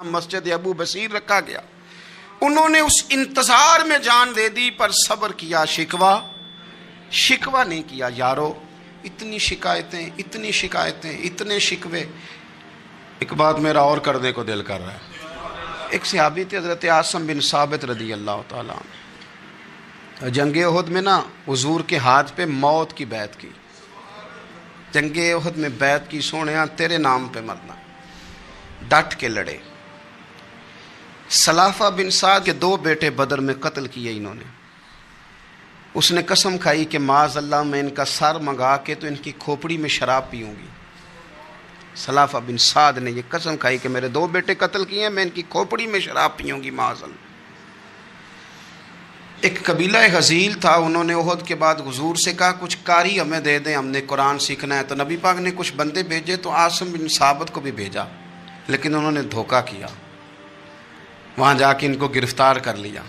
مسجد ابو بصیر رکھا گیا، انہوں نے اس انتظار میں جان دے دی پر صبر کیا، شکوہ نہیں کیا۔ یارو اتنی شکایتیں، اتنے شکوے۔ ایک بات میرا اور کرنے کو دل کر رہا ہے۔ ایک صحابی تھے حضرت عاصم بن ثابت رضی اللہ تعالیٰ عنہ، جنگ احد میں نا حضور کے ہاتھ پہ موت کی بیعت کی، جنگ احد میں بیعت کی، سونیا تیرے نام پہ مرنا، ڈٹ کے لڑے۔ سلافہ بن سعد کے 2 بیٹے بدر میں قتل کیے انہوں نے۔ اس نے قسم کھائی کہ معاذ اللہ میں ان کا سر منگا کے تو ان کی کھوپڑی میں شراب پیوں گی۔ سلافہ بن سعد نے یہ قسم کھائی کہ میرے 2 بیٹے قتل کیے ہیں، میں ان کی کھوپڑی میں شراب پیوں گی معاذ اللہ۔ ایک قبیلہ غزیل تھا، انہوں نے احد کے بعد حضور سے کہا کچھ قاری ہمیں دے دیں، ہم نے قرآن سیکھنا ہے۔ تو نبی پاک نے کچھ بندے بھیجے، تو عاصم بن ثابت کو بھی بھیجا، لیکن انہوں نے دھوکہ کیا، وہاں جا کے ان کو گرفتار کر لیا۔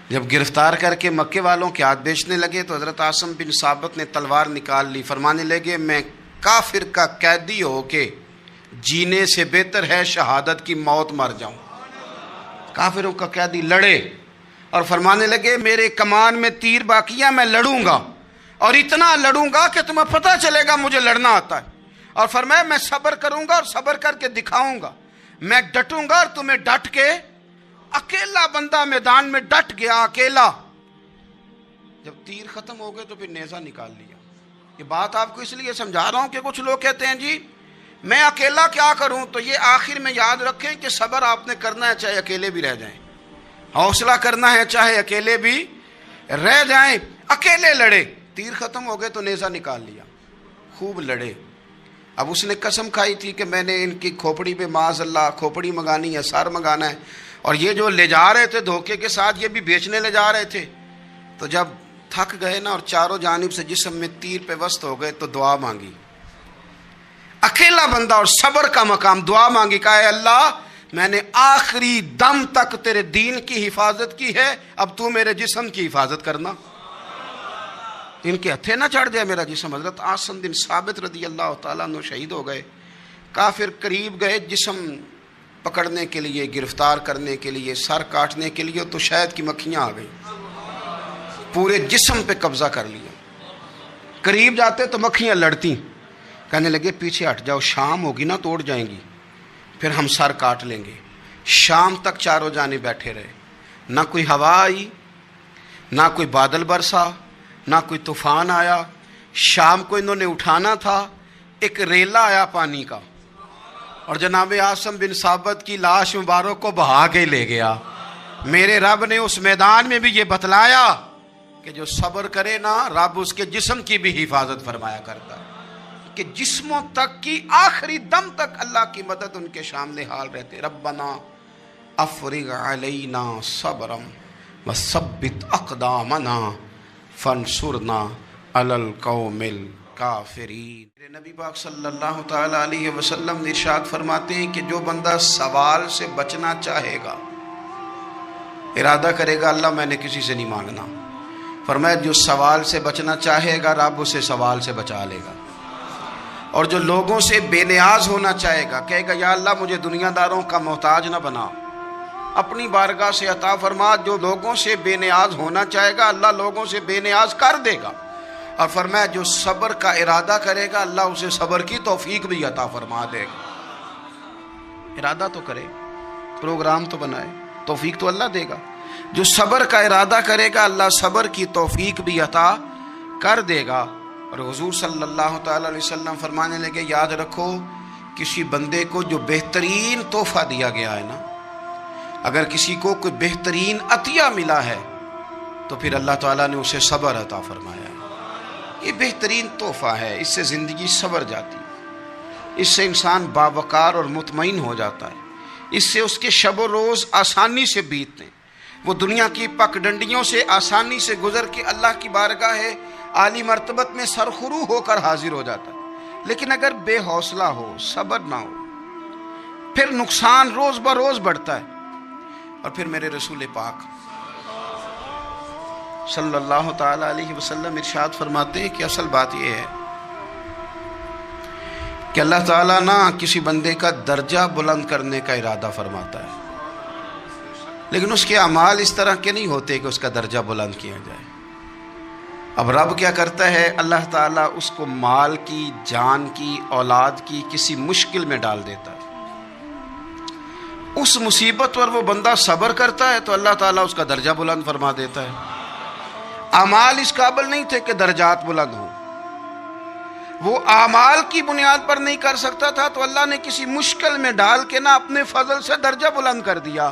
جب گرفتار کر کے مکے والوں کے ہاتھ بیچنے لگے تو حضرت عاصم بن ثابت نے تلوار نکال لی، فرمانے لگے میں کافر کا قیدی ہو کے جینے سے بہتر ہے شہادت کی موت مر جاؤں۔ کافروں کا قیدی لڑے اور فرمانے لگے میرے کمان میں تیر باقی ہے، میں لڑوں گا اور اتنا لڑوں گا کہ تمہیں پتہ چلے گا مجھے لڑنا آتا ہے۔ اور فرمایا میں صبر کروں گا اور صبر کر کے دکھاؤں گا، میں ڈٹوں گا اور تمہیں ڈٹ کے۔ اکیلا بندہ میدان میں ڈٹ گیا، اکیلا۔ جب تیر ختم ہو گئے تو پھر نیزہ نکال لیا۔ یہ بات آپ کو اس لیے سمجھا رہا ہوں کہ کچھ لوگ کہتے ہیں جی میں اکیلا کیا کروں، تو یہ آخر میں یاد رکھیں کہ صبر آپ نے کرنا ہے چاہے اکیلے بھی رہ جائیں، حوصلہ کرنا ہے چاہے اکیلے بھی رہ جائیں۔ اکیلے لڑے، تیر ختم ہو گئے تو نیزہ نکال لیا، خوب لڑے۔ اب اس نے قسم کھائی تھی کہ میں نے ان کی کھوپڑی پہ معاذ اللہ کھوپڑی منگانی ہے، سار منگانا ہے، اور یہ جو لے جا رہے تھے دھوکے کے ساتھ یہ بھی بیچنے لے جا رہے تھے۔ تو جب تھک گئے نا اور چاروں جانب سے جسم میں تیر پہ وسط ہو گئے تو دعا مانگی، اکیلا بندہ اور صبر کا مقام، دعا مانگی، کہا اے اللہ میں نے آخری دم تک تیرے دین کی حفاظت کی ہے، اب تو میرے جسم کی حفاظت کرنا، ان کے ہتھے نہ چڑھ جائے میرا جسم۔ حضرت عاصم بن ثابت رضی اللہ تعالیٰ عنہ شہید ہو گئے۔ کافر قریب گئے جسم پکڑنے کے لیے، گرفتار کرنے کے لیے، سر کاٹنے کے لیے، تو شہد کی مکھیاں آ گئی، پورے جسم پہ قبضہ کر لیا۔ قریب جاتے تو مکھیاں لڑتی، کہنے لگے پیچھے ہٹ جاؤ، شام ہوگی نا توڑ جائیں گی، پھر ہم سر کاٹ لیں گے۔ شام تک چاروں جانب بیٹھے رہے، نہ کوئی ہوا آئی، نہ کوئی بادل برسا، نہ کوئی طوفان آیا۔ شام کو انہوں نے اٹھانا تھا، ایک ریلا آیا پانی کا اور جناب عاصم بن ثابت کی لاش مبارک کو بہا کے لے گیا۔ میرے رب نے اس میدان میں بھی یہ بتلایا کہ جو صبر کرے نا رب اس کے جسم کی بھی حفاظت فرمایا کرتا ہے، کہ جسموں تک کی آخری دم تک اللہ کی مدد ان کے شامل حال رہتے۔ ربنا افرغ علینا صبرا وثبت اقدامنا فانصرنا علی القوم الکافرین۔ میرے نبی پاک صلی اللہ تعالی علیہ وسلم ارشاد فرماتے ہیں کہ جو بندہ سوال سے بچنا چاہے گا، ارادہ کرے گا اللہ میں نے کسی سے نہیں مانگنا، فرمایا جو سوال سے بچنا چاہے گا رب اسے سوال سے بچا لے گا۔ اور جو لوگوں سے بے نیاز ہونا چاہے گا، کہے گا یا اللہ مجھے دنیا داروں کا محتاج نہ بنا، اپنی بارگاہ سے عطا فرما۔ جو لوگوں سے بے نیاز ہونا چاہے گا اللہ لوگوں سے بے نیاز کر دے گا۔ اور فرمایا جو صبر کا ارادہ کرے گا اللہ اسے صبر کی توفیق بھی عطا فرما دے گا۔ ارادہ تو کرے، پروگرام تو بنائے، توفیق تو اللہ دے گا۔ جو صبر کا ارادہ کرے گا اللہ صبر کی توفیق بھی عطا کر دے گا۔ اور حضور صلی اللہ تعالی علیہ وسلم فرمانے لگے یاد رکھو کسی بندے کو جو بہترین تحفہ دیا گیا ہے نا، اگر کسی کو کوئی بہترین عطیہ ملا ہے تو پھر اللہ تعالیٰ نے اسے صبر عطا فرمایا ہے۔ یہ بہترین تحفہ ہے، اس سے زندگی صبر جاتی ہے، اس سے انسان باوقار اور مطمئن ہو جاتا ہے، اس سے اس کے شب و روز آسانی سے بیتتے ہیں، وہ دنیا کی پک ڈنڈیوں سے آسانی سے گزر کے اللہ کی بارگاہ ہے عالی مرتبت میں سرخرو ہو کر حاضر ہو جاتا ہے۔ لیکن اگر بے حوصلہ ہو، صبر نہ ہو، پھر نقصان روز بروز بڑھتا ہے۔ اور پھر میرے رسول پاک صلی اللہ تعالی علیہ وسلم ارشاد فرماتے ہیں کہ اصل بات یہ ہے کہ اللہ تعالیٰ نا کسی بندے کا درجہ بلند کرنے کا ارادہ فرماتا ہے، لیکن اس کے اعمال اس طرح کے نہیں ہوتے کہ اس کا درجہ بلند کیا جائے۔ اب رب کیا کرتا ہے، اللہ تعالیٰ اس کو مال کی، جان کی، اولاد کی کسی مشکل میں ڈال دیتا ہے۔ اس مصیبت پر وہ بندہ صبر کرتا ہے تو اللہ تعالیٰ اس کا درجہ بلند فرما دیتا ہے۔ اعمال اس قابل نہیں تھے کہ درجات بلند ہوں، وہ اعمال کی بنیاد پر نہیں کر سکتا تھا تو اللہ نے کسی مشکل میں ڈال کے نا اپنے فضل سے درجہ بلند کر دیا۔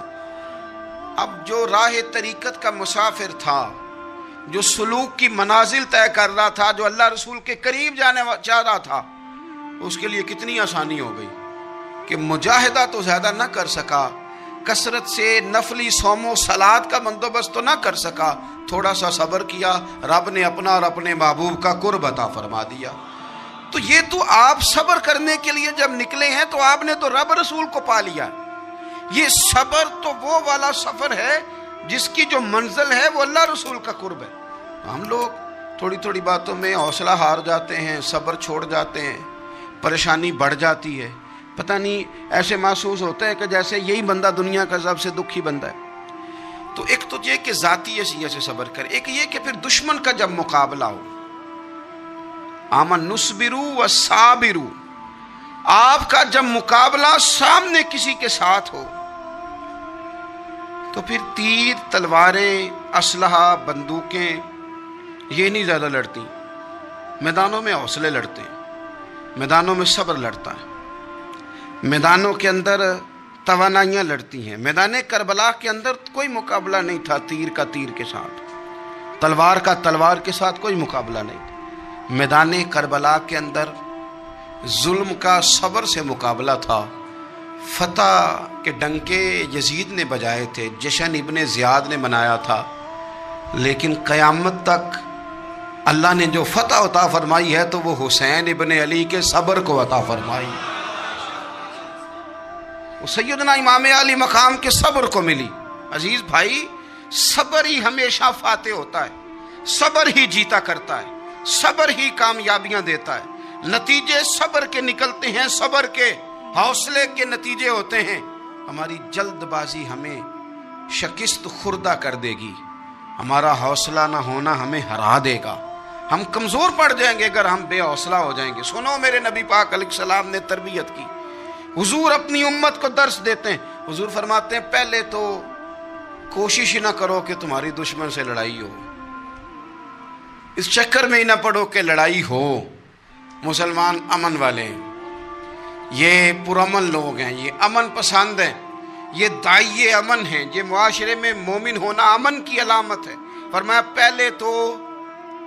اب جو راہ طریقت کا مسافر تھا، جو سلوک کی منازل طے کر رہا تھا، جو اللہ رسول کے قریب جانے چاہ رہا تھا، اس کے لیے کتنی آسانی ہو گئی کہ مجاہدہ تو زیادہ نہ کر سکا، کثرت سے نفلی صوم و صلات کا بندوبست تو نہ کر سکا، تھوڑا سا صبر کیا، رب نے اپنا اور اپنے محبوب کا قرب عطا فرما دیا۔ تو یہ تو آپ صبر کرنے کے لیے جب نکلے ہیں تو آپ نے تو رب رسول کو پا لیا۔ یہ صبر تو وہ والا سفر ہے جس کی جو منزل ہے وہ اللہ رسول کا قرب ہے۔ ہم لوگ تھوڑی تھوڑی باتوں میں حوصلہ ہار جاتے ہیں، صبر چھوڑ جاتے ہیں، پریشانی بڑھ جاتی ہے، پتہ نہیں ایسے محسوس ہوتا ہے کہ جیسے یہی بندہ دنیا کا سب سے دکھی بندہ ہے۔ تو ایک تو یہ کہ ذاتی حیثیت سے صبر کرے، ایک یہ کہ پھر دشمن کا جب مقابلہ ہو، آمن نصبرو و صابرو، آپ کا جب مقابلہ سامنے کسی کے ساتھ ہو تو پھر تیر، تلواریں، اسلحہ، بندوقیں یہ نہیں زیادہ لڑتی، میدانوں میں حوصلے لڑتے ہیں، میدانوں میں صبر لڑتا ہے، میدانوں کے اندر توانائیاں لڑتی ہیں۔ میدان کربلا کے اندر کوئی مقابلہ نہیں تھا تیر کا تیر کے ساتھ، تلوار کا تلوار کے ساتھ کوئی مقابلہ نہیں تھا۔ میدان کربلا کے اندر ظلم کا صبر سے مقابلہ تھا۔ فتح کے ڈنکے یزید نے بجائے تھے، جشن ابن زیاد نے منایا تھا، لیکن قیامت تک اللہ نے جو فتح عطا فرمائی ہے تو وہ حسین ابن علی کے صبر کو عطا فرمائی، وہ سیدنا امام علی مقام کے صبر کو ملی۔ عزیز بھائی، صبر ہی ہمیشہ فاتح ہوتا ہے، صبر ہی جیتا کرتا ہے، صبر ہی کامیابیاں دیتا ہے، نتیجے صبر کے نکلتے ہیں، صبر کے حوصلے کے نتیجے ہوتے ہیں۔ ہماری جلد بازی ہمیں شکست خوردہ کر دے گی، ہمارا حوصلہ نہ ہونا ہمیں ہرا دے گا، ہم کمزور پڑ جائیں گے اگر ہم بے حوصلہ ہو جائیں گے۔ سنو، میرے نبی پاک علیہ السلام نے تربیت کی، حضور اپنی امت کو درس دیتے ہیں، حضور فرماتے ہیں پہلے تو کوشش ہی نہ کرو کہ تمہاری دشمن سے لڑائی ہو، اس چکر میں ہی نہ پڑو کہ لڑائی ہو۔ مسلمان امن والے ہیں، یہ پرامن لوگ ہیں، یہ امن پسند ہیں، یہ داعی امن ہیں، یہ معاشرے میں مومن ہونا امن کی علامت ہے۔ فرمایا پہلے تو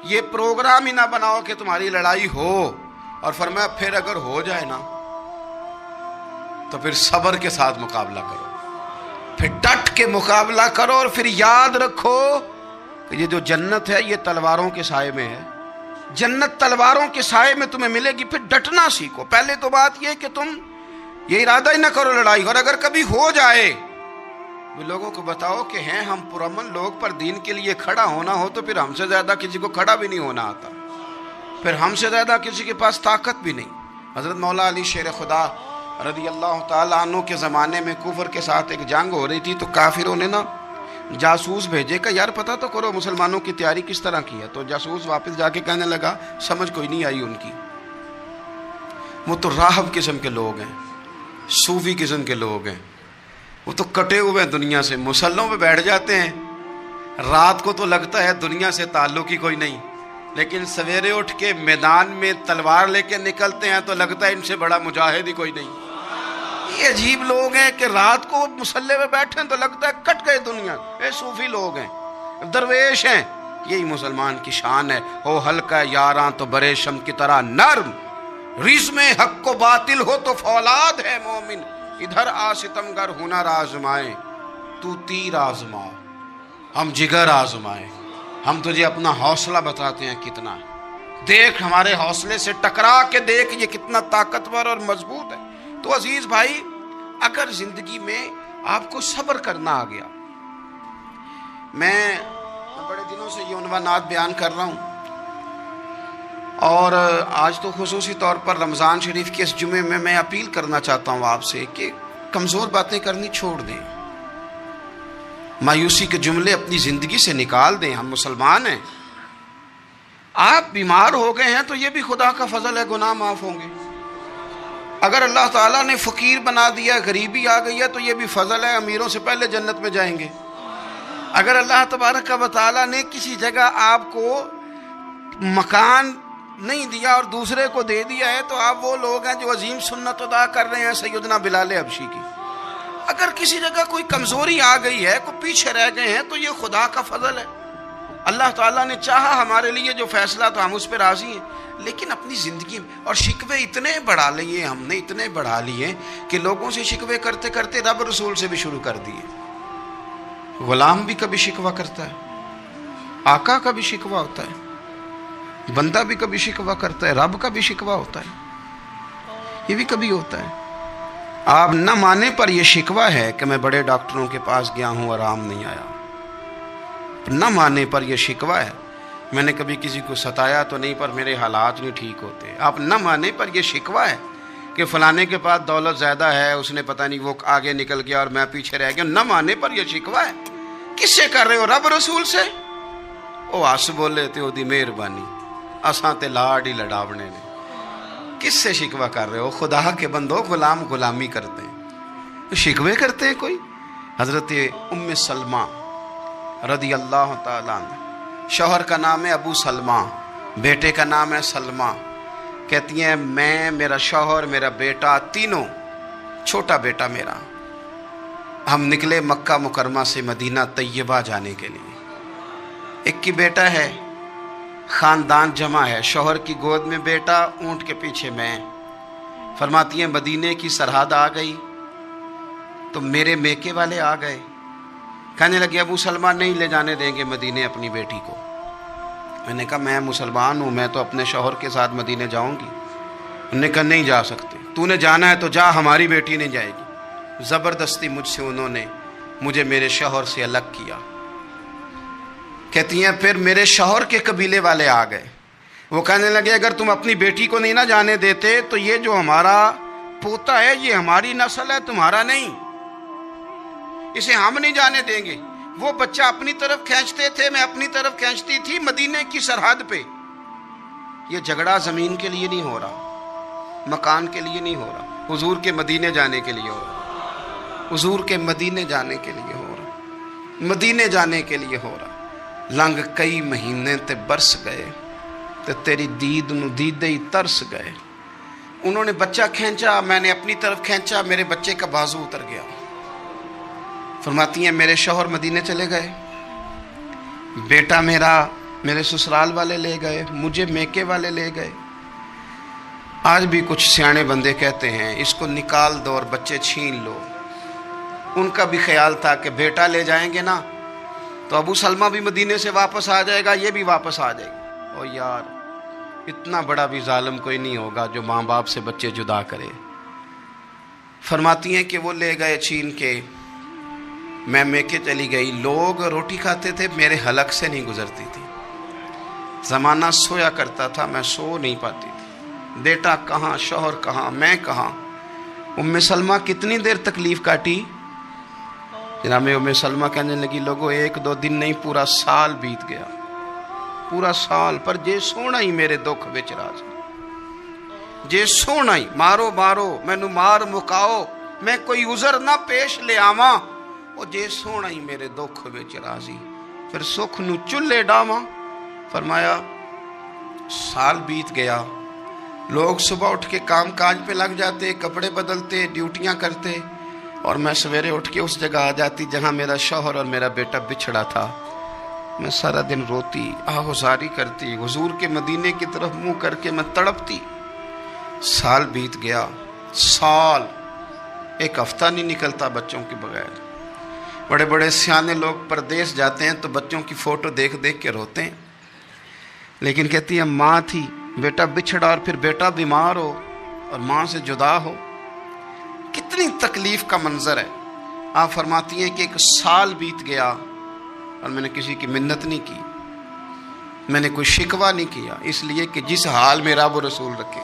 یہ پروگرام ہی نہ بناؤ کہ تمہاری لڑائی ہو، اور فرمایا پھر اگر ہو جائے نا تو پھر صبر کے ساتھ مقابلہ کرو، پھر ڈٹ کے مقابلہ کرو، اور پھر یاد رکھو کہ یہ جو جنت ہے یہ تلواروں کے سائے میں ہے، جنت تلواروں کے سائے میں تمہیں ملے گی۔ پھر ڈٹنا سیکھو۔ پہلے تو بات یہ کہ تم یہ ارادہ ہی نہ کرو لڑائی، اور اگر کبھی ہو جائے وہ لوگوں کو بتاؤ کہ ہیں ہم پرامن لوگ، پر دین کے لیے کھڑا ہونا ہو تو پھر ہم سے زیادہ کسی کو کھڑا بھی نہیں ہونا آتا، پھر ہم سے زیادہ کسی کے پاس طاقت بھی نہیں۔ حضرت مولا علی شیر خدا رضی اللہ تعالیٰ عنہ کے زمانے میں کفر کے ساتھ ایک جنگ ہو رہی تھی، تو کافروں نے نا جاسوس بھیجے کہ یار پتہ تو کرو مسلمانوں کی تیاری کس طرح کی ہے۔ تو جاسوس واپس جا کے کہنے لگا سمجھ کوئی نہیں آئی ان کی، وہ تو راہب قسم کے لوگ ہیں، صوفی قسم کے لوگ ہیں، وہ تو کٹے ہوئے ہیں دنیا سے، مسلوں پہ بیٹھ جاتے ہیں، رات کو تو لگتا ہے دنیا سے تعلق ہی کوئی نہیں، لیکن سویرے اٹھ کے میدان میں تلوار لے کے نکلتے ہیں تو لگتا ہے ان سے بڑا مجاہد ہی کوئی نہیں۔ یہ عجیب لوگ ہیں کہ رات کو مسلح پہ بیٹھے تو لگتا ہے کٹ گئے دنیا، یہ صوفی لوگ ہیں، درویش ہیں۔ یہی مسلمان کی شان ہے، ہو ہلکا یاراں تو برے شم کی طرح نرم، رزم حق و باطل ہو تو فولاد ہے مومن، ادھر آ ستمگر ہنر آزمائے تو تیر آزما، ہم جگر آزمائے، ہم تجھے اپنا حوصلہ بتاتے ہیں کتنا، دیکھ ہمارے حوصلے سے ٹکرا کے دیکھ یہ کتنا طاقتور اور مضبوط ہے۔ تو عزیز بھائی، اگر زندگی میں آپ کو صبر کرنا آ گیا، میں بڑے دنوں سے یہ عنوانات بیان کر رہا ہوں، اور آج تو خصوصی طور پر رمضان شریف کے اس جمعے میں میں اپیل کرنا چاہتا ہوں آپ سے کہ کمزور باتیں کرنی چھوڑ دیں، مایوسی کے جملے اپنی زندگی سے نکال دیں. ہم مسلمان ہیں. آپ بیمار ہو گئے ہیں تو یہ بھی خدا کا فضل ہے، گناہ معاف ہوں گے. اگر اللہ تعالیٰ نے فقیر بنا دیا، غریبی آ گئی ہے تو یہ بھی فضل ہے، امیروں سے پہلے جنت میں جائیں گے. اگر اللہ تبارک و تعالیٰ نے کسی جگہ آپ کو مکان نہیں دیا اور دوسرے کو دے دیا ہے تو آپ وہ لوگ ہیں جو عظیم سنت ادا کر رہے ہیں سیدنا بلال حبشی کی. اگر کسی جگہ کوئی کمزوری آ گئی ہے، کوئی پیچھے رہ گئے ہیں تو یہ خدا کا فضل ہے. اللہ تعالیٰ نے چاہا ہمارے لیے جو فیصلہ تو ہم اس پہ راضی ہیں، لیکن اپنی زندگی میں اور شکوے اتنے بڑھا لیے، ہم نے اتنے بڑھا لیے کہ لوگوں سے شکوے کرتے کرتے رب رسول سے بھی شروع کر دیے. غلام بھی کبھی شکوہ کرتا ہے، آقا کا بھی شکوہ ہوتا ہے، بندہ بھی کبھی شکوہ کرتا ہے، رب کا بھی شکوہ ہوتا ہے، یہ بھی کبھی ہوتا ہے. آپ نہ مانے پر یہ شکوہ ہے کہ میں بڑے ڈاکٹروں کے پاس گیا ہوں آرام نہیں آیا. نہ مانے پر یہ شکوہ ہے میں نے کبھی کسی کو ستایا تو نہیں پر میرے حالات نہیں ٹھیک ہوتے. آپ نہ مانے پر یہ شکوہ ہے کہ فلانے کے پاس دولت زیادہ ہے، اس نے پتہ نہیں وہ آگے نکل گیا اور میں پیچھے رہ گیا. نہ مانے پر یہ شکوہ ہے. کس سے کر رہے ہو؟ رب رسول سے. او آس بولے تے او دی مہربانی اساں تے لاڈ ہی لڑاونے نے. کس سے شکوہ کر رہے ہو؟ خدا کے بندو، غلام غلامی کرتے ہیں، شکوے کرتے ہیں کوئی. حضرت ام سلمہ رضی اللہ تعالیٰ عنہ، شوہر کا نام ہے ابو سلمہ، بیٹے کا نام ہے سلمہ. کہتی ہیں میں، میرا شوہر، میرا بیٹا، تینوں، چھوٹا بیٹا میرا، ہم نکلے مکہ مکرمہ سے مدینہ طیبہ جانے کے لیے. ایک کی بیٹا ہے، خاندان جمع ہے، شوہر کی گود میں بیٹا، اونٹ کے پیچھے میں. فرماتی ہیں مدینے کی سرحد آ گئی تو میرے میکے والے آ گئے، کہنے لگے ابو سلمہ نہیں لے جانے دیں گے مدینے اپنی بیٹی کو. میں نے کہا میں مسلمان ہوں، میں تو اپنے شوہر کے ساتھ مدینے جاؤں گی. انہوں نے کہا نہیں جا سکتے، تو نے جانا ہے تو جا، ہماری بیٹی نہیں جائے گی. زبردستی مجھ سے انہوں نے مجھے میرے شوہر سے الگ کیا. کہتی ہیں پھر میرے شوہر کے قبیلے والے آ گئے، وہ کہنے لگے اگر تم اپنی بیٹی کو نہیں نہ جانے دیتے تو یہ جو ہمارا پوتا ہے یہ ہماری نسل ہے، تمہارا نہیں، اسے ہم نہیں جانے دیں گے. وہ بچہ اپنی طرف کھینچتے تھے، میں اپنی طرف کھینچتی تھی. مدینے کی سرحد پہ یہ جھگڑا زمین کے لیے نہیں ہو رہا، مکان کے لیے نہیں ہو رہا، حضور کے مدینے جانے کے لیے ہو رہا، حضور کے مدینے جانے کے لیے ہو رہا، مدینے جانے کے لیے ہو رہا. لنگ کئی مہینے تے برس گئے تے تیری دید نو دیدے ہی ترس گئے. انہوں نے بچہ کھینچا، میں نے اپنی طرف کھینچا، میرے بچے کا بازو اتر گیا. فرماتی ہیں میرے شوہر مدینے چلے گئے، بیٹا میرا میرے سسرال والے لے گئے، مجھے میکے والے لے گئے. آج بھی کچھ سیانے بندے کہتے ہیں اس کو نکال دو اور بچے چھین لو. ان کا بھی خیال تھا کہ بیٹا لے جائیں گے نا تو ابو سلمہ بھی مدینے سے واپس آ جائے گا، یہ بھی واپس آ جائے گا. او یار، اتنا بڑا بھی ظالم کوئی نہیں ہوگا جو ماں باپ سے بچے جدا کرے. فرماتی ہیں کہ وہ لے گئے چھین کے، میں میکے چلی گئی. لوگ روٹی کھاتے تھے، میرے حلق سے نہیں گزرتی تھی. زمانہ سویا کرتا تھا، میں سو نہیں پاتی تھی. بیٹا کہاں، شوہر کہاں، میں کہاں. ام سلمہ کتنی دیر تکلیف کاٹی؟ جناب ام سلمہ کہنے لگی لوگوں ایک دو دن نہیں، پورا سال بیت گیا، پورا سال. پر جے سونا ہی میرے دکھ وچ راضی، جے سونا ہی مارو مارو مینو مار مکاؤ، میں کوئی عذر نہ پیش لے آواں، او جے سونا ہی میرے دکھ وچ راضی، پھر سکھ نو چلے ڈاواں. فرمایا سال بیت گیا، لوگ صبح اٹھ کے کام کاج پہ لگ جاتے، کپڑے بدلتے، ڈیوٹیاں کرتے، اور میں سویرے اٹھ کے اس جگہ آ جاتی جہاں میرا شوہر اور میرا بیٹا بچھڑا تھا. میں سارا دن روتی، آہوزاری کرتی، حضور کے مدینے کی طرف منہ کر کے میں تڑپتی. سال بیت گیا، سال، ایک ہفتہ نہیں نکلتا بچوں کے بغیر. بڑے بڑے سیانے لوگ پردیس جاتے ہیں تو بچوں کی فوٹو دیکھ دیکھ کے روتے ہیں، لیکن کہتی ہے ماں تھی، بیٹا بچھڑا اور پھر بیٹا بیمار ہو اور ماں سے جدا ہو، کتنی تکلیف کا منظر ہے. آپ فرماتی ہیں کہ ایک سال بیت گیا اور میں نے کسی کی منت نہیں کی، میں نے کوئی شکوہ نہیں کیا، اس لیے کہ جس حال میں رب و رسول رکھے۔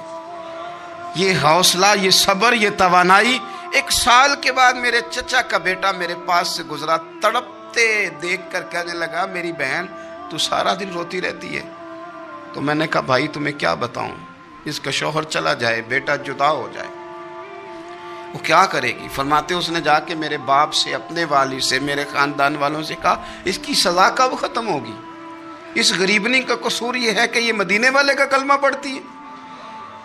یہ حوصلہ، یہ صبر، یہ توانائی۔ 1 سال کے بعد میرے چچا کا بیٹا میرے پاس سے گزرا، تڑپتے دیکھ کر کہنے لگا میری بہن تو سارا دن روتی رہتی ہے۔ تو میں نے کہا بھائی تمہیں کیا بتاؤں، اس کا شوہر چلا جائے، بیٹا جدا ہو جائے، وہ کیا کرے گی؟ فرماتے اس نے جا کے میرے باپ سے، اپنے والد سے، میرے خاندان والوں سے کہا اس کی سزا کب ختم ہوگی؟ اس غریبنی کا قصور یہ ہے کہ یہ مدینے والے کا کلمہ پڑھتی ہے،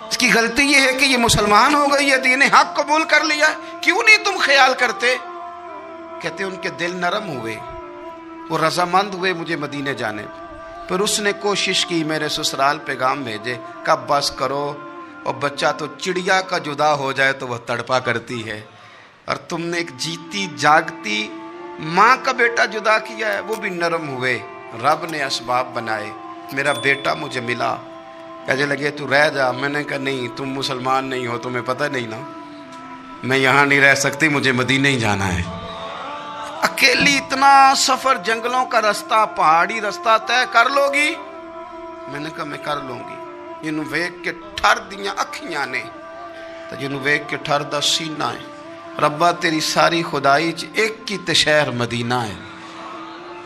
اس کی غلطی یہ ہے کہ یہ مسلمان ہو گئی ہے، دین حق قبول کر لیا ہے، کیوں نہیں تم خیال کرتے؟ کہتے ان کے دل نرم ہوئے، وہ رضامند ہوئے مجھے مدینے جانے۔ پھر اس نے کوشش کی میرے سسرال پیغام بھیجے، کب بس کرو، اور بچہ تو چڑیا کا جدا ہو جائے تو وہ تڑپا کرتی ہے، اور تم نے ایک جیتی جاگتی ماں کا بیٹا جدا کیا ہے۔ وہ بھی نرم ہوئے، رب نے اسباب بنائے، میرا بیٹا مجھے ملا۔ کہنے لگے تو رہ جا، میں نے کہا نہیں، تم مسلمان نہیں ہو، تمہیں پتہ نہیں نا، میں یہاں نہیں رہ سکتی، مجھے مدینہ ہی جانا ہے۔ اکیلی اتنا سفر، جنگلوں کا رستہ، پہاڑی رستہ طے کر لو گی؟ میں نے کہا میں کر لوں گی۔ جنوں ویکھ کے ٹھر دیاں اکھیاں نے تے جنوں ویکھ کے ٹھر دا سینہ ہے، ربا تیری ساری خدائی چ ایک کی تے شہر مدینہ ہے۔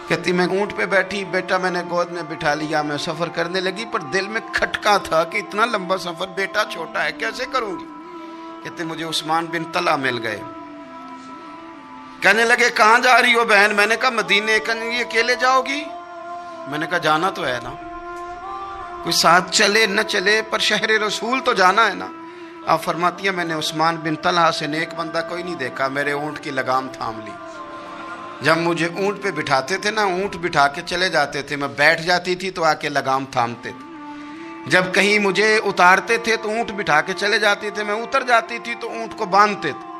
کہتی میں اونٹ پہ بیٹھی، بیٹا میں نے گود میں بٹھا لیا، میں سفر کرنے لگی، پر دل میں کھٹکا تھا کہ اتنا لمبا سفر، بیٹا چھوٹا ہے، کیسے کروں گی؟ کہتے مجھے عثمان بن طلحہ مل گئے، کہنے لگے کہاں جا رہی ہو بہن؟ میں نے کہا مدینے۔ کہنے لگے اکیلے جاؤ گی؟ میں نے کہا جانا تو ہے نا، کوئی ساتھ چلے نہ چلے پر شہر رسول تو جانا ہے نا۔ آپ فرماتی ہیں میں نے عثمان بن طلحہ سے نیک بندہ کوئی نہیں دیکھا، میرے اونٹ کی لگام تھام لی۔ جب مجھے اونٹ پہ بٹھاتے تھے نا، اونٹ بٹھا کے چلے جاتے تھے، میں بیٹھ جاتی تھی تو آ کے لگام تھامتے تھے۔ جب کہیں مجھے اتارتے تھے تو اونٹ بٹھا کے چلے جاتے تھے، میں اتر جاتی تھی تو اونٹ کو باندھتے تھے۔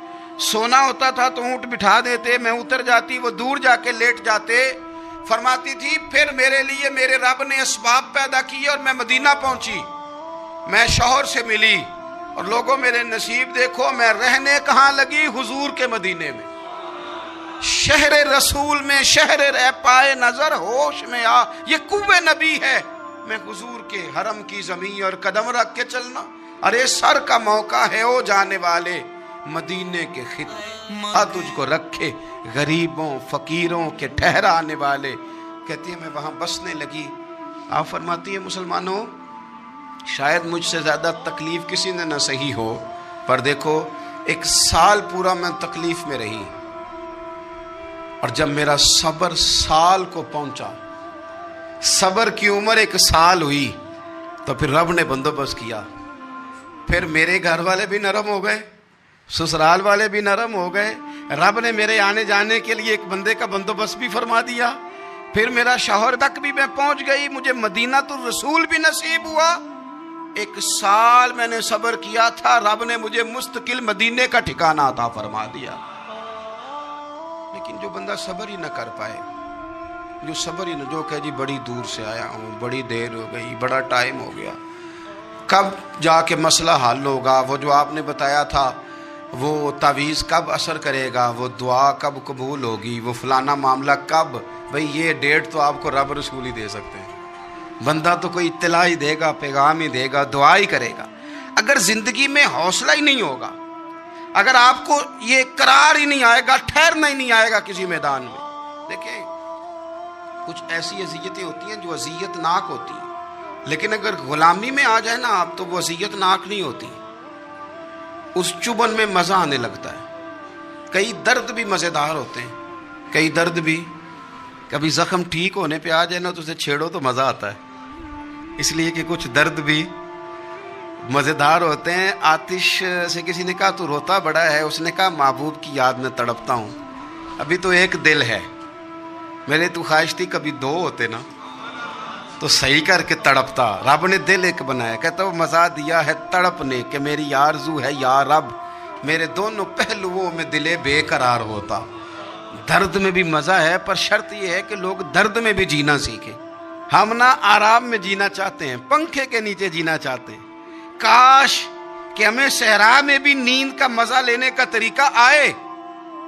سونا ہوتا تھا تو اونٹ بٹھا دیتے، میں اتر جاتی، وہ دور جا کے لیٹ جاتے۔ فرماتی تھی پھر میرے لیے میرے رب نے اسباب پیدا کیے اور میں مدینہ پہنچی، میں شوہر سے ملی، اور لوگوں میرے نصیب دیکھو، میں رہنے کہاں لگی؟ حضور کے مدینے میں، شہر رسول میں، شہر رہ پائے نظر ہوش میں آ، یہ کوہ نبی ہے، میں حضور کے حرم کی زمین اور قدم رکھ کے چلنا۔ ارے سر کا موقع ہے او جانے والے، مدینے کے خطہ تجھ کو رکھے، غریبوں فقیروں کے ٹھہرانے والے۔ کہتی ہے میں وہاں بسنے لگی۔ آپ فرماتی ہے مسلمانوں شاید مجھ سے زیادہ تکلیف کسی نے نہ سہی ہو، پر دیکھو 1 سال پورا میں تکلیف میں رہی، اور جب میرا صبر سال کو پہنچا، صبر کی عمر 1 سال ہوئی، تو پھر رب نے بندوبست کیا، پھر میرے گھر والے بھی نرم ہو گئے، سسرال والے بھی نرم ہو گئے، رب نے میرے آنے جانے کے لیے ایک بندے کا بندوبست بھی فرما دیا، پھر میرا شوہر تک بھی میں پہنچ گئی، مجھے مدینہ الرسول بھی نصیب ہوا۔ 1 سال میں نے صبر کیا تھا، رب نے مجھے مستقل مدینے کا ٹھکانہ عطا فرما دیا۔ لیکن جو بندہ صبر ہی نہ کر پائے، جو صبر ہی نہ، جو کہ جی بڑی دور سے آیا ہوں، بڑی دیر ہو گئی، بڑا ٹائم ہو گیا، کب جا کے مسئلہ حل ہوگا؟ وہ جو آپ نے بتایا تھا وہ تعویذ کب اثر کرے گا؟ وہ دعا کب قبول ہوگی؟ وہ فلانا معاملہ کب؟ بھئی یہ ڈیٹ تو آپ کو رب رسول ہی دے سکتے ہیں، بندہ تو کوئی اطلاع ہی دے گا، پیغام ہی دے گا، دعا ہی کرے گا۔ اگر زندگی میں حوصلہ ہی نہیں ہوگا، اگر آپ کو یہ قرار ہی نہیں آئے گا، ٹھہرنا ہی نہیں آئے گا کسی میدان میں۔ دیکھیں کچھ ایسی اذیتیں ہوتی ہیں جو اذیت ناک ہوتی ہیں، لیکن اگر غلامی میں آ جائے نا آپ، تو وہ اذیت ناک نہیں ہوتی، اس چبن میں مزہ آنے لگتا ہے۔ کئی درد بھی مزیدار ہوتے ہیں، کئی درد بھی، کبھی زخم ٹھیک ہونے پہ آ جائے نا تو اسے چھیڑو تو مزہ آتا ہے، اس لیے کہ کچھ درد بھی مزیدار ہوتے ہیں۔ آتش سے کسی نے کہا تو روتا بڑا ہے، اس نے کہا محبوب کی یاد میں تڑپتا ہوں، ابھی تو ایک دل ہے، میرے تو خواہش تھی کبھی 2 ہوتے نا تو صحیح کر کے تڑپتا۔ رب نے دل ایک بنایا، کہتا وہ مزہ دیا ہے تڑپ نے، کہ میری آرزو ہے یا رب میرے دونوں پہلوؤں میں دل بے قرار ہوتا۔ درد میں بھی مزہ ہے، پر شرط یہ ہے کہ لوگ درد میں بھی جینا سیکھیں۔ ہم نہ آرام میں جینا چاہتے ہیں، پنکھے کے نیچے جینا چاہتے ہیں، کاش کہ ہمیں صحرا میں بھی نیند کا مزہ لینے کا طریقہ آئے،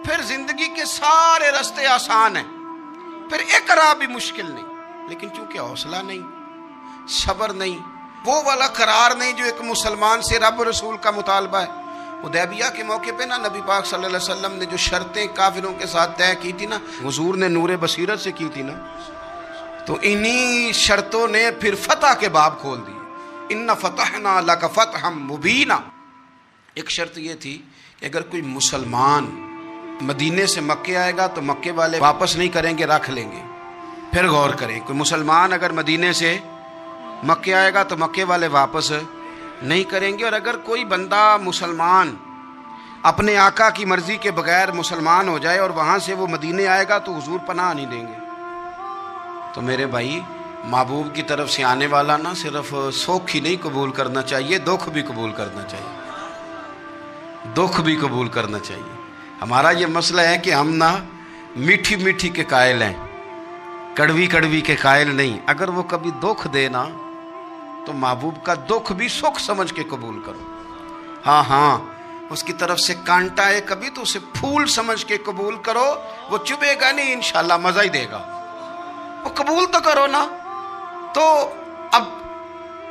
پھر زندگی کے سارے راستے آسان ہیں، پھر اقرا بھی مشکل نہیں۔ لیکن چونکہ حوصلہ نہیں، صبر نہیں، وہ والا قرار نہیں جو ایک مسلمان سے رب رسول کا مطالبہ ہے۔ حدیبیہ کے موقع پہ نا نبی پاک صلی اللہ علیہ وسلم نے جو شرطیں کافروں کے ساتھ طے کی تھی نا، حضور نے نور بصیرت سے کی تھی نا، تو انہی شرطوں نے پھر فتح کے باب کھول دیے۔ ان فتحنا لک فتحا مبینا۔ ایک شرط یہ تھی کہ اگر کوئی مسلمان مدینے سے مکے آئے گا تو مکے والے واپس نہیں کریں گے، رکھ لیں گے۔ پھر غور کریں، کوئی مسلمان اگر مدینے سے مکے آئے گا تو مکے والے واپس نہیں کریں گے، اور اگر کوئی بندہ مسلمان اپنے آقا کی مرضی کے بغیر مسلمان ہو جائے اور وہاں سے وہ مدینے آئے گا تو حضور پناہ نہیں دیں گے۔ تو میرے بھائی، محبوب کی طرف سے آنے والا نہ صرف سوکھ ہی نہیں قبول کرنا چاہیے، دکھ بھی قبول کرنا چاہیے، دکھ بھی قبول کرنا چاہیے۔ ہمارا یہ مسئلہ ہے کہ ہم نہ میٹھی میٹھی کے قائل ہیں، کڑوی کڑوی کے قائل نہیں۔ اگر وہ کبھی دکھ دے نا تو محبوب کا دکھ بھی سکھ سمجھ کے قبول کرو۔ ہاں ہاں، اس کی طرف سے کانٹا ہے کبھی تو اسے پھول سمجھ کے قبول کرو، وہ چبھے گا نہیں، انشاءاللہ مزہ ہی دے گا، وہ قبول تو کرو نا۔ تو اب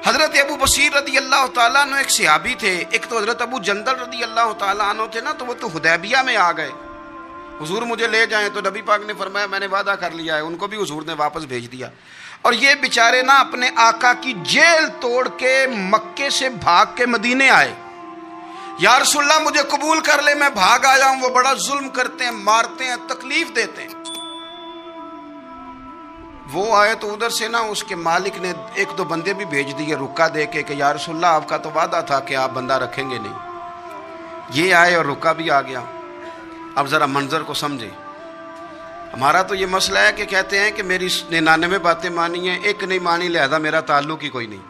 حضرت ابو بصیر رضی اللہ تعالیٰ عنہ ایک صحابی تھے، ایک تو حضرت ابو جندل رضی اللہ تعالیٰ عنہ تھے نا، تو وہ تو حدیبیہ میں آ گئے، حضور مجھے لے جائیں، تو نبی پاک نے فرمایا میں نے وعدہ کر لیا ہے، ان کو بھی حضور نے واپس بھیج دیا۔ اور یہ بیچارے نا اپنے آقا کی جیل توڑ کے مکے سے بھاگ کے مدینے آئے، یا رسول اللہ مجھے قبول کر لے، میں بھاگ آیا ہوں، وہ بڑا ظلم کرتے ہیں، مارتے ہیں، تکلیف دیتے ہیں۔ وہ آئے تو ادھر سے نا اس کے مالک نے ایک دو بندے بھی بھیج دیے رکا دے کے کہ یا رسول اللہ آپ کا تو وعدہ تھا کہ آپ بندہ رکھیں گے نہیں۔ یہ آئے اور رکا بھی آ گیا۔ اب ذرا منظر کو سمجھے۔ ہمارا تو یہ مسئلہ ہے کہ کہتے ہیں کہ میری 99 باتیں مانی ہیں، ایک نہیں مانی، لہذا میرا تعلق ہی کوئی نہیں۔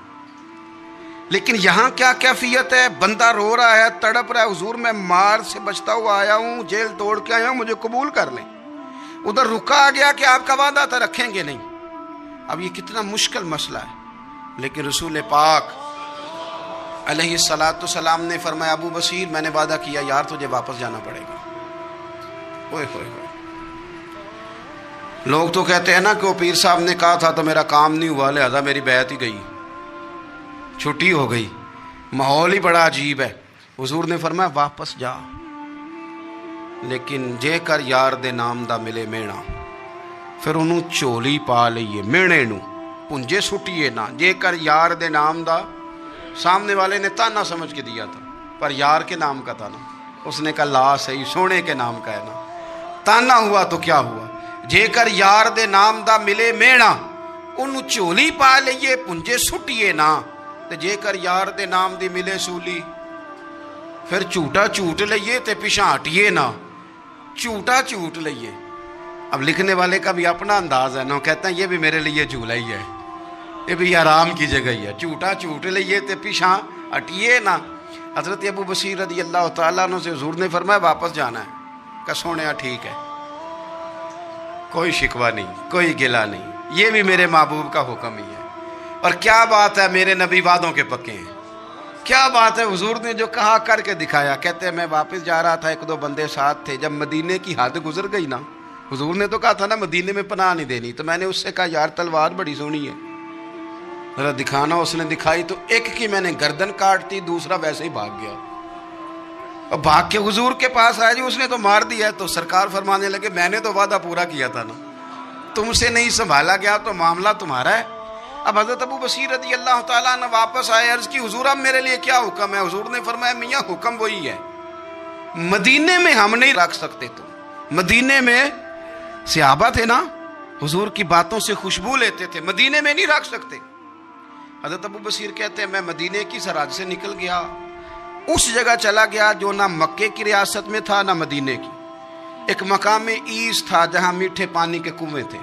لیکن یہاں کیا کیفیت ہے؟ بندہ رو رہا ہے، تڑپ رہا ہے، حضور میں مار سے بچتا ہوا آیا ہوں، جیل توڑ کے آیا ہوں، مجھے قبول کر لیں۔ ادھر رکا آ گیا کہ آپ کا وعدہ تھا رکھیں گے نہیں۔ اب یہ کتنا مشکل مسئلہ ہے، لیکن رسول پاک علیہ الصلاۃ والسلام نے فرمایا ابو بصیر میں نے وعدہ کیا یار تجھے واپس جانا پڑے گا۔ اوئے ہوئے ہوئے، لوگ تو کہتے ہیں نا کہ وہ پیر صاحب نے کہا تھا تو میرا کام نہیں ہوا، لہذا میری بیعت ہی گئی، چھٹی ہو گئی۔ ماحول ہی بڑا عجیب ہے۔ حضور نے فرمایا واپس جا، لیکن جے کر یار دے نام دا ملے مینا، پھر انہوں چولی پا لئیے، مینے نو پنجے سٹیے نہ، جے کر یار دے نام دا۔ سامنے والے نے تانا سمجھ کے دیا تھا، پر یار کے نام کا تھا نا، اس نے کہا لا صحیح، سونے کے نام کا ہے نا، تانا ہوا تو کیا ہوا۔ جے کر یار دے نام دا ملے مینا، انہوں چولی پا لئیے پنجے سٹیے نہ، تے جے کر یار دے نام دی ملے سولی، پھر جھوٹا جھوٹ لئیے تے پیچھے ہٹیے نہ، جھوٹا جھوٹ لئیے۔ اب لکھنے والے کا بھی اپنا انداز ہے نا، کہتا ہے یہ بھی میرے لیے جھولا ہی ہے، یہ بھی آرام کی جگہ ہی ہے، جھوٹا جھوٹ لئیے تے پیچھے ہٹیے نہ۔ حضرت ابو بصیر رضی اللہ تعالیٰ عنہ سے حضور نے فرمایا واپس جانا ہے، کہ سونیا ٹھیک ہے، کوئی شکوہ نہیں، کوئی گلہ نہیں، یہ بھی میرے محبوب کا حکم ہی ہے۔ اور کیا بات ہے، میرے نبی وعدوں کے پکے ہیں، کیا بات ہے، حضور نے جو کہا کر کے دکھایا۔ کہتے ہیں میں واپس جا رہا تھا، ایک دو بندے ساتھ تھے، جب مدینے کی حد گزر گئی نا، حضور نے تو کہا تھا نا مدینے میں پناہ نہیں دینی، تو میں نے اس سے کہا یار تلوار بڑی سونی ہے، ذرا دکھانا۔ اس نے دکھائی تو ایک کی میں نے گردن کاٹ دی، دوسرا ویسے ہی بھاگ گیا، اور بھاگ کے حضور کے پاس آیا، جی اس نے تو مار دیا ہے۔ تو سرکار فرمانے لگے میں نے تو وعدہ پورا کیا تھا نا، تم سے نہیں سنبھالا گیا تو معاملہ تمہارا ہے۔ اب حضرت ابو بصیر رضی اللہ تعالیٰ عنہ واپس آئے، عرض کی حضور اب میرے لیے کیا حکم ہے؟ حضور نے فرمایا میاں حکم وہی ہے، مدینے میں ہم نہیں رکھ سکتے، تو مدینے میں صحابہ تھے نا، حضور کی باتوں سے خوشبو لیتے تھے، مدینے میں نہیں رکھ سکتے۔ حضرت ابو بصیر کہتے ہیں میں مدینے کی سرحد سے نکل گیا، اس جگہ چلا گیا جو نہ مکے کی ریاست میں تھا نہ مدینے کی، ایک مقام ایس تھا جہاں میٹھے پانی کے کنویں تھے،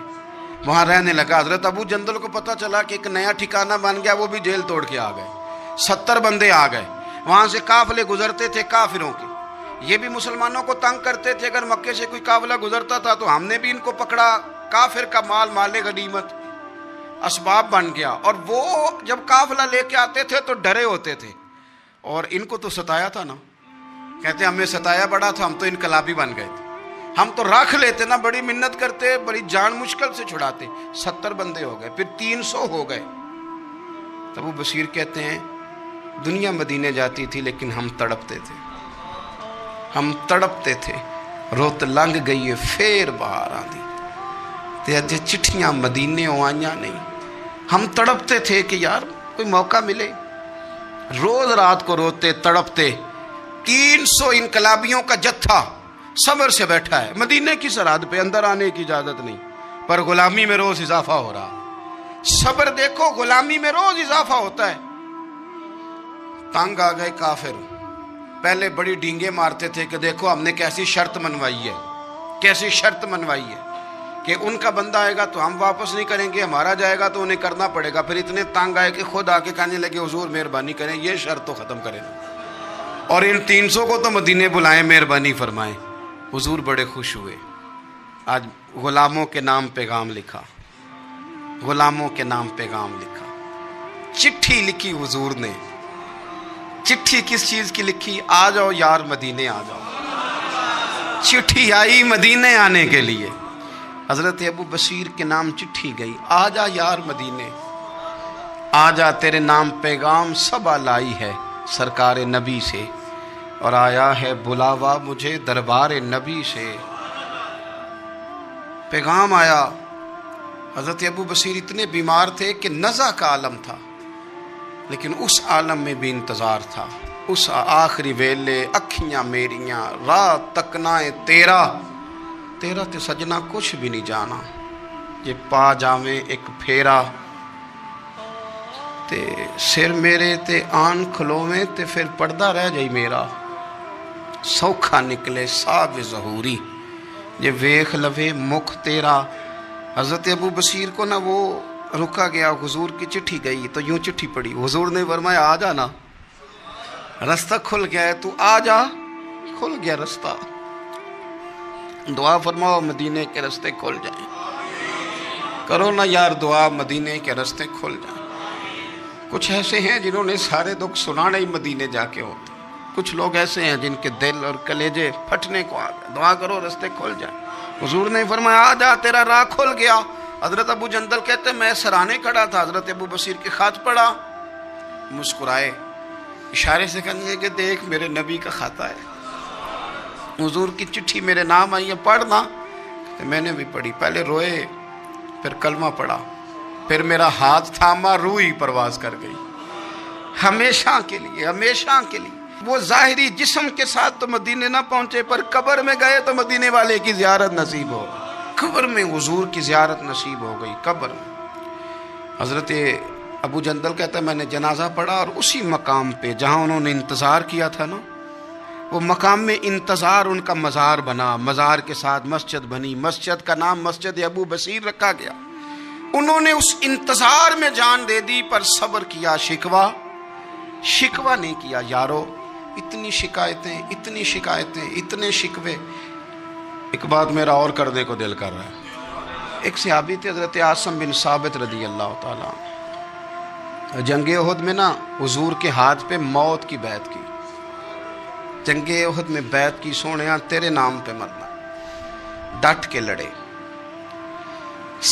وہاں رہنے لگا۔ حضرت ابو جندل کو پتہ چلا کہ ایک نیا ٹھکانہ بن گیا، وہ بھی جیل توڑ کے آ گئے، 70 بندے آ گئے، وہاں سے قافلے گزرتے تھے کافروں کے، یہ بھی مسلمانوں کو تنگ کرتے تھے، اگر مکے سے کوئی قافلہ گزرتا تھا تو ہم نے بھی ان کو پکڑا، کافر کا مال مال غنیمت اسباب بن گیا۔ اور وہ جب قافلہ لے کے آتے تھے تو ڈرے ہوتے تھے، اور ان کو تو ستایا تھا نا، کہتے ہمیں ستایا بڑا تھا، ہم تو انقلابی بن گئے تھے، ہم تو رکھ لیتے نا، بڑی منت کرتے، بڑی جان مشکل سے چھڑاتے۔ 70 بندے ہو گئے، پھر 300 ہو گئے، تو ابو بصیر کہتے ہیں دنیا مدینے جاتی تھی لیکن ہم تڑپتے تھے، ہم تڑپتے تھے، روت لنگ گئی ہے پھر باہر آندی تے اجے چٹھیاں مدینے آئیاں نہیں۔ ہم تڑپتے تھے کہ یار کوئی موقع ملے، روز رات کو روتے تڑپتے۔ 300 انقلابیوں کا جتھا صبر سے بیٹھا ہے مدینے کی سرحد پہ، اندر آنے کی اجازت نہیں، پر غلامی میں روز اضافہ ہو رہا۔ صبر دیکھو، غلامی میں روز اضافہ ہوتا ہے۔ تنگ آ گئے کافر، پہلے بڑی ڈینگیں مارتے تھے کہ دیکھو ہم نے کیسی شرط منوائی ہے، کیسی شرط منوائی ہے کہ ان کا بندہ آئے گا تو ہم واپس نہیں کریں گے، ہمارا جائے گا تو انہیں کرنا پڑے گا۔ پھر اتنے تنگ آئے کہ خود آ کے کہنے لگے حضور مہربانی کریں یہ شرط تو ختم کریں، اور ان 300 کو تو مدینے بلائیں، مہربانی فرمائیں۔ حضور بڑے خوش ہوئے، آج غلاموں کے نام پیغام لکھا، غلاموں کے نام پیغام لکھا، چٹھی لکھی حضور نے۔ چٹھی کس چیز کی لکھی؟ آ جاؤ یار مدینے آ جاؤ۔ چٹھی آئی مدینے آنے کے لیے، حضرت ابو بصیر کے نام چٹھی گئی، آ جا یار مدینے، آ جا تیرے نام پیغام سب لائی ہے سرکار نبی سے، اور آیا ہے بلاوا مجھے دربار نبی سے۔ پیغام آیا۔ حضرت ابو بصیر اتنے بیمار تھے کہ نزع کا عالم تھا، لیکن اس عالم میں بھی انتظار تھا۔ اس آخری ویلے اکھیاں میریاں رات تکنائے تیرا تے سجنا کچھ بھی نہیں جانا، یہ پا جاویں ایک پھیرا تے سر میرے تے آن کھلوویں تے پھر پردہ رہ جائی میرا، سوکھا نکلے صاحب ظہوری یہ ویخ لوے مکھ تیرا۔ حضرت ابو بصیر کو نہ وہ رکا گیا، حضور کی چٹھی گئی تو یوں چٹھی پڑی، حضور نے فرمایا آ جانا، رستہ کھل گیا ہے، تو آ جا، کھل گیا رستہ۔ دعا فرماؤ مدینے کے رستے کھل جائیں، کرو نا یار دعا مدینے کے رستے کھل جائیں۔ کچھ ایسے ہیں جنہوں نے سارے دکھ سنانے ہی مدینے جا کے ہوتے، کچھ لوگ ایسے ہیں جن کے دل اور کلیجے پھٹنے کو آ گئے، دعا کرو رستے کھل جائیں۔ حضور نے فرمایا آ جا تیرا راہ کھل گیا۔ حضرت ابو جندل کہتے میں سرانے کھڑا تھا، حضرت ابو بصیر کے خط پڑھا، مسکرائے، اشارے سے کہنے کہ دیکھ میرے نبی کا خط ہے، حضور کی چٹھی میرے نام آئی ہے، پڑھنا۔ میں نے بھی پڑھی، پہلے روئے، پھر کلمہ پڑھا، پھر میرا ہاتھ تھاما، روح ہی پرواز کر گئی ہمیشہ کے لیے، ہمیشہ کے لیے۔ وہ ظاہری جسم کے ساتھ تو مدینے نہ پہنچے، پر قبر میں گئے تو مدینے والے کی زیارت نصیب ہو، قبر میں حضور کی زیارت نصیب ہو گئی، قبر میں۔ حضرت ابو جندل کہتا ہے میں نے جنازہ پڑھا، اور اسی مقام پہ جہاں انہوں نے انتظار کیا تھا نا، وہ مقام میں انتظار ان کا مزار بنا، مزار کے ساتھ مسجد بنی، مسجد کا نام مسجد ابو بصیر رکھا گیا۔ انہوں نے اس انتظار میں جان دے دی، پر صبر کیا، شکوہ نہیں کیا۔ یارو اتنی شکایتیں، اتنی شکایتیں، اتنے شکوے۔ ایک بات میرا اور کرنے کو دل کر رہا ہے۔ ایک صحابی تھے حضرت عاصم بن ثابت رضی اللہ تعالیٰ عنہ، جنگ احد میں نا حضور کے ہاتھ پہ موت کی بیعت کی، جنگ احد میں بیعت کی، سونیا تیرے نام پہ مرنا، ڈٹ کے لڑے۔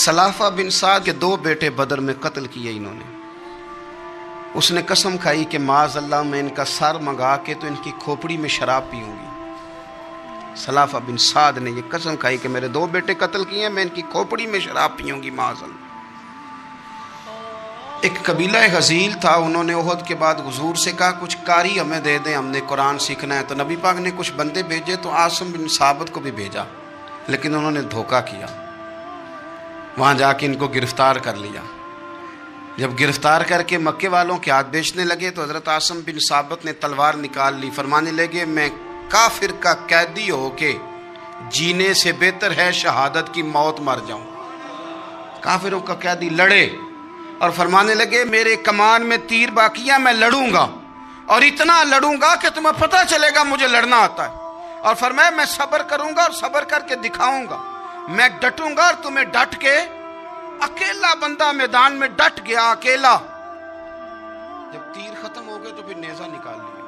سلافہ بن سعد کے 2 بیٹے بدر میں قتل کیے انہوں نے۔ اس نے قسم کھائی کہ معاذ اللہ میں ان کا سر منگا کے تو ان کی کھوپڑی میں شراب پیوں گی۔ سلافہ بن سعد نے یہ قسم کھائی کہ میرے 2 بیٹے قتل کیے ہیں، میں ان کی کھوپڑی میں شراب پیوں گی معاذ اللہ۔ ایک قبیلہ غزیل تھا، انہوں نے احد کے بعد حضور سے کہا کچھ قاری ہمیں دے دیں، ہم نے قرآن سیکھنا ہے۔ تو نبی پاک نے کچھ بندے بھیجے، تو عاصم بن ثابت کو بھی بھیجا، لیکن انہوں نے دھوکہ کیا، وہاں جا کے ان کو گرفتار کر لیا۔ جب گرفتار کر کے مکے والوں کے ہاتھ بیچنے لگے تو حضرت عاصم بن ثابت نے تلوار نکال لی، فرمانے لگے میں کافر کا قیدی ہو کے جینے سے بہتر ہے شہادت کی موت مر جاؤں۔ کافروں کا قیدی لڑے اور فرمانے لگے میرے کمان میں تیر باقی ہے، میں لڑوں گا، اور اتنا لڑوں گا کہ تمہیں پتہ چلے گا مجھے لڑنا آتا ہے۔ اور فرمایا میں صبر کروں گا، اور صبر کر کے دکھاؤں گا، میں ڈٹوں گا، اور تمہیں ڈٹ کے۔ اکیلا بندہ میدان میں ڈٹ گیا، اکیلا۔ جب تیر ختم ہو گئے تو پھر نیزہ نکال لیا۔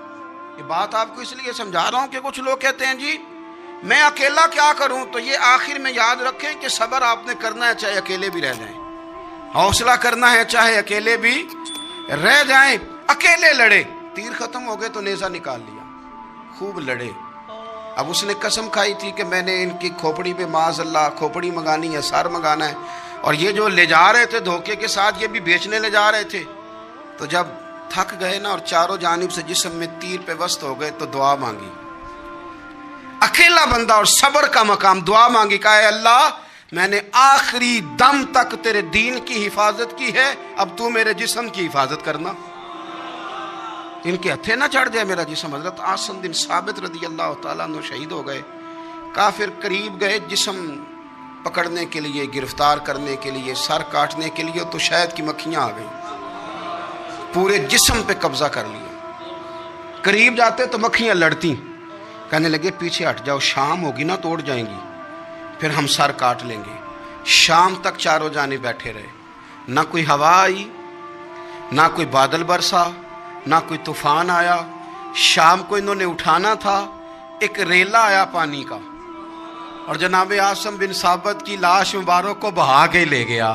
یہ بات آپ کو اس لیے سمجھا رہا ہوں کہ کچھ لوگ کہتے ہیں جی میں اکیلا کیا کروں، تو یہ آخر میں یاد رکھیں کہ صبر آپ نے کرنا ہے چاہے اکیلے بھی رہ جائیں، حوصلہ کرنا ہے چاہے اکیلے بھی رہ جائیں اکیلے لڑے، تیر ختم ہو گئے تو نیزہ نکال لیا، خوب لڑے۔ اب اس نے قسم کھائی تھی کہ میں نے ان کی کھوپڑی پہ معاذ اللہ کھوپڑی منگانی ہے، سر منگانا ہے، اور یہ جو لے جا رہے تھے دھوکے کے ساتھ یہ بھی بیچنے لے جا رہے تھے۔ تو جب تھک گئے نا اور چاروں جانب سے جسم میں تیر پہ وسط ہو گئے تو دعا مانگی، اکیلا بندہ اور صبر کا مقام، دعا مانگی، کہا اے اللہ میں نے آخری دم تک تیرے دین کی حفاظت کی ہے، اب تو میرے جسم کی حفاظت کرنا، ان کے ہتھے نہ چڑھ جائے میرا جسم۔ حضرت عاصم بن ثابت رضی اللہ تعالیٰ عنہ شہید ہو گئے۔ کافر قریب گئے جسم پکڑنے کے لیے، گرفتار کرنے کے لیے، سر کاٹنے کے لیے، تو شہد کی مکھیاں آ گئیں، پورے جسم پہ قبضہ کر لیا۔ قریب جاتے تو مکھیاں لڑتی، کہنے لگے پیچھے ہٹ جاؤ، شام ہوگی نا توڑ جائیں گی، پھر ہم سر کاٹ لیں گے۔ شام تک چاروں جانے بیٹھے رہے، نہ کوئی ہوا آئی، نہ کوئی بادل برسا، نہ کوئی طوفان آیا۔ شام کو انہوں نے اٹھانا تھا، ایک ریلا آیا پانی کا، اور جناب عاصم بن ثابت کی لاش مبارک کو بہا کے لے گیا۔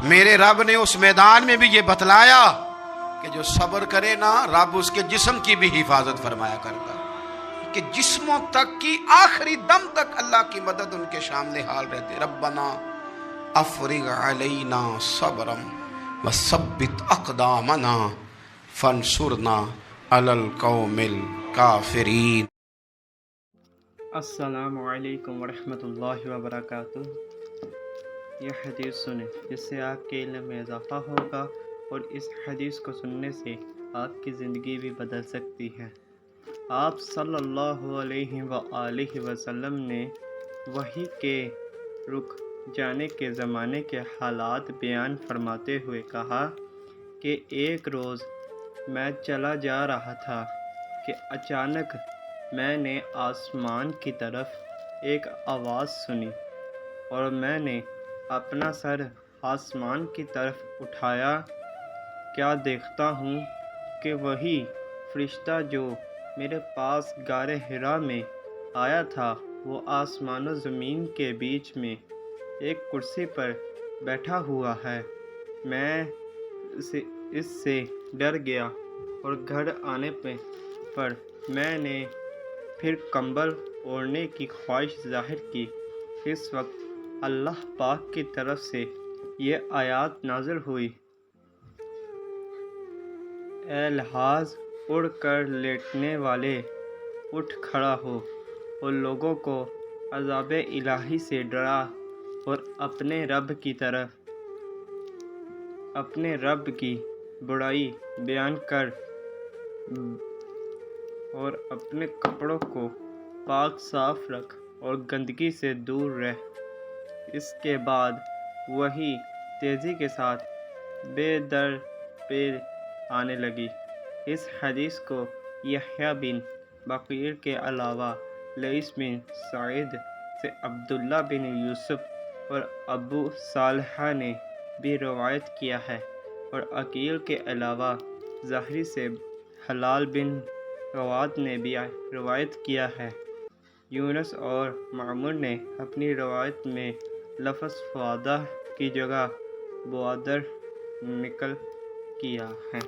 میرے رب نے اس میدان میں بھی یہ بتلایا کہ جو صبر کرے نا رب اس کے جسم کی بھی حفاظت فرمایا کرتا، کہ جسموں تک کی آخری دم تک اللہ کی مدد ان کے سامنے حال رہتے۔ ربنا افرغ علینا صبرا وثبت اقدامنا فانصرنا علی القوم الکافرین۔ السلام علیکم ورحمۃ اللہ وبرکاتہ۔ یہ حدیث سنیں جس سے آپ کے علم میں اضافہ ہوگا، اور اس حدیث کو سننے سے آپ کی زندگی بھی بدل سکتی ہے۔ آپ صلی اللہ علیہ وآلہ وسلم نے وحی کے رک جانے کے زمانے کے حالات بیان فرماتے ہوئے کہا کہ ایک روز میں چلا جا رہا تھا کہ اچانک میں نے آسمان کی طرف ایک آواز سنی، اور میں نے اپنا سر آسمان کی طرف اٹھایا، کیا دیکھتا ہوں کہ وہی فرشتہ جو میرے پاس غار حرا میں آیا تھا وہ آسمان و زمین کے بیچ میں ایک کرسی پر بیٹھا ہوا ہے۔ میں اس سے ڈر گیا، اور گھر آنے پر میں نے پھر کمبل اوڑھنے کی خواہش ظاہر کی۔ اس وقت اللہ پاک کی طرف سے یہ آیات نازل ہوئی، اے لحاظ اڑ کر لیٹنے والے، اٹھ کھڑا ہو اور لوگوں کو عذاب الہی سے ڈرا، اور اپنے رب کی بڑائی بیان کر، اور اپنے کپڑوں کو پاک صاف رکھ اور گندگی سے دور رہ۔ اس کے بعد وہی تیزی کے ساتھ بے در پیر آنے لگی۔ اس حدیث کو یحییٰ بن بکیر کے علاوہ لیث بن سعید سے عبداللہ بن یوسف اور ابو صالحہ نے بھی روایت کیا ہے، اور عقیل کے علاوہ زہری سے حلال بن رواد نے بھی روایت کیا ہے۔ یونس اور معمر نے اپنی روایت میں لفظ فوادہ کی جگہ بوادر نقل کیا ہے۔